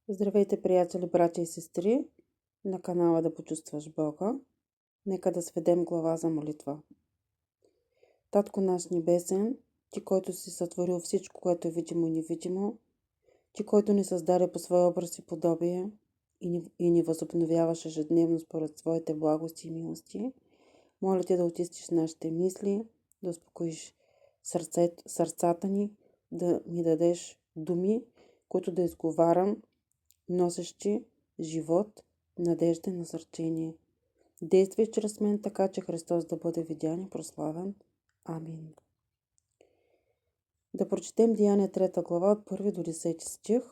Здравейте, приятели, братя и сестри, на канала Да почувстваш Бога. Нека да сведем глава за молитва. Татко наш небесен, Ти, който си сътворил всичко, което е видимо и невидимо, Ти, който ни създаде по своя образ и подобие и ни възобновяваш ежедневно според своите благости и милости, моля Те да очистиш нашите мисли, да успокоиш сърцата ни, да ми дадеш думи, които да изговарям, носещи живот, надежда и насърчение. Действай чрез мен така, че Христос да бъде видян и прославен. Амин. Да прочетем Деяния 3 глава от 1 до 10 стих.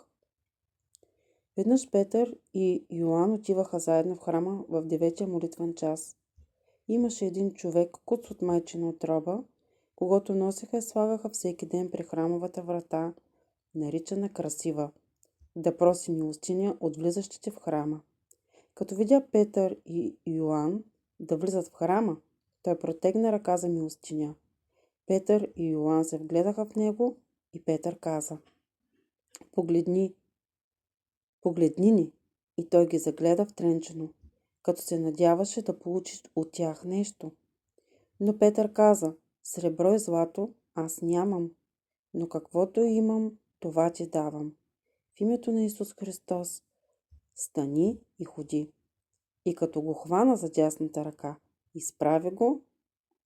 Веднъж Петър и Йоан отиваха заедно в храма в 9-я молитвен час. Имаше един човек, куц от майчина утроба, когато носеха и слагаха всеки ден при храмовата врата, наричана Красива, да проси милостиня от влизащите в храма. Като видя Петър и Йоан да влизат в храма, той протегна ръка за милостиня. Петър и Йоан се вгледаха в него и Петър каза: Погледни ни. И той ги загледа втренчено, като се надяваше да получи от тях нещо. Но Петър каза: Сребро и злато аз нямам, но каквото имам, това ти давам. В името на Исус Христос стани и ходи. И като го хвана за дясната ръка, изправи го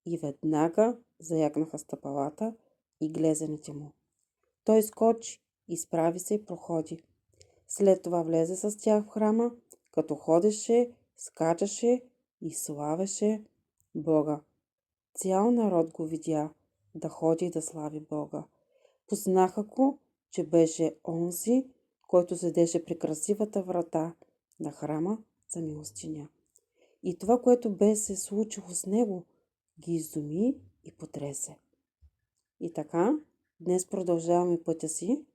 и веднага заякнаха стъпалата и глезените му. Той скочи, изправи се и проходи. След това влезе с тях в храма, като ходеше, скачаше и славеше Бога. Цял народ го видя да ходи и да слави Бога. Познаха го, че беше онзи, който седеше при красивата врата на храма за милостиня. И това, което бе се случило с него, ги изуми и потресе. И така, днес продължаваме пътя си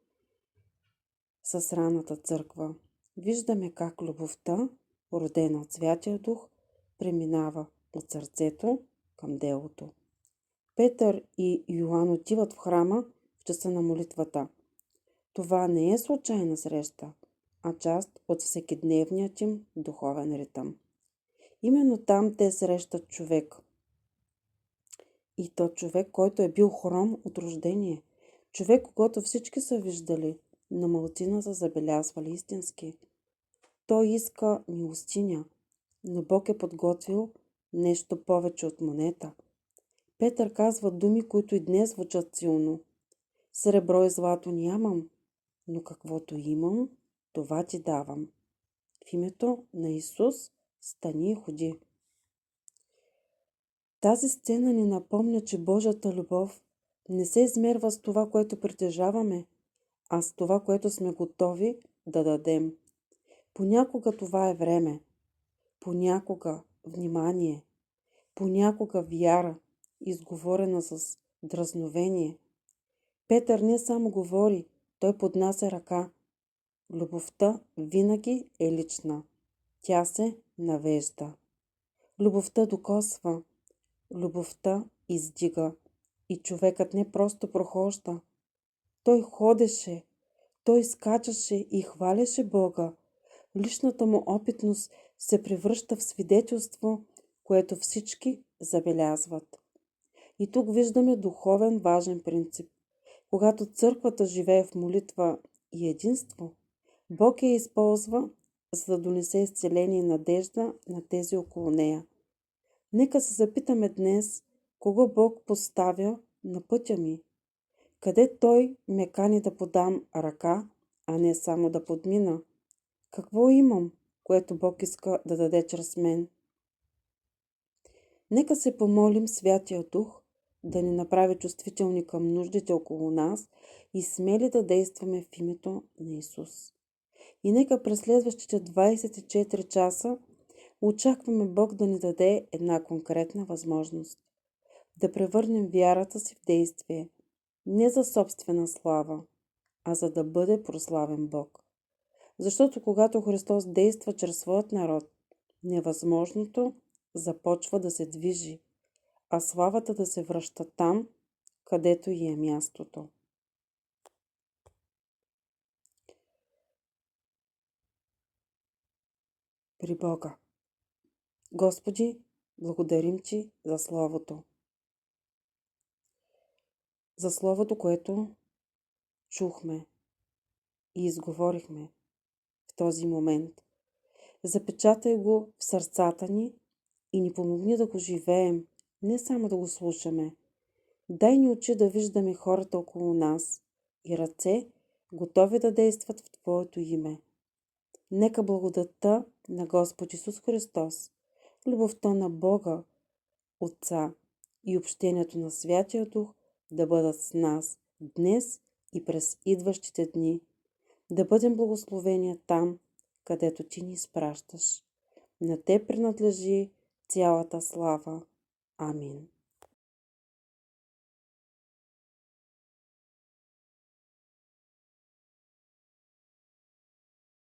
с ранната църква. Виждаме как любовта, родена от Святия Дух, преминава от сърцето към делото. Петър и Йоан отиват в храма в часа на молитвата. Това не е случайна среща, а част от всекидневният им духовен ритъм. Именно там те срещат човек. И то човек, който е бил хром от рождение. Човек, когато всички са виждали, но малцина са забелязвали истински. Той иска милостиня, но Бог е подготвил нещо повече от монета. Петър казва думи, които и днес звучат силно. Сребро и злато нямам, но каквото имам, това ти давам. В името на Исус стани и ходи. Тази сцена ни напомня, че Божията любов не се измерва с това, което притежаваме, а с това, което сме готови да дадем. Понякога това е време, понякога внимание, понякога вяра, изговорена с дразновение. Петър не само говори, той поднася ръка. Любовта винаги е лична. Тя се навежда. Любовта докосва. Любовта издига. И човекът не просто прохожда. Той ходеше, той скачаше и хваляше Бога. Личната му опитност се превръща в свидетелство, което всички забелязват. И тук виждаме духовен важен принцип. Когато църквата живее в молитва и единство, Бог я използва, за да донесе изцеление и надежда на тези около нея. Нека се запитаме днес, кого Бог поставя на пътя ми. Къде Той ме кани да подам ръка, а не само да подмина? Какво имам, което Бог иска да даде чрез мен? Нека се помолим Святия Дух да ни направи чувствителни към нуждите около нас и смели да действаме в името на Исус. И нека през следващите 24 часа очакваме Бог да ни даде една конкретна възможност. Да превърнем вярата си в действие, не за собствена слава, а за да бъде прославен Бог. Защото когато Христос действа чрез своят народ, невъзможното започва да се движи, а славата да се връща там, където ѝ е мястото. при Бога. Господи, благодарим Ти за Словото. За Словото, което чухме и изговорихме в този момент. Запечатай го в сърцата ни и ни помогни да го живеем, не само да го слушаме. Дай ни очи да виждаме хората около нас и ръце, готови да действат в Твоето име. Нека благодатта на Господ Исус Христос, любовта на Бога, Отца и общението на Святия Дух да бъдат с нас днес и през идващите дни. Да бъдем благословени там, където Ти ни изпращаш. На Те принадлежи цялата слава. Амин.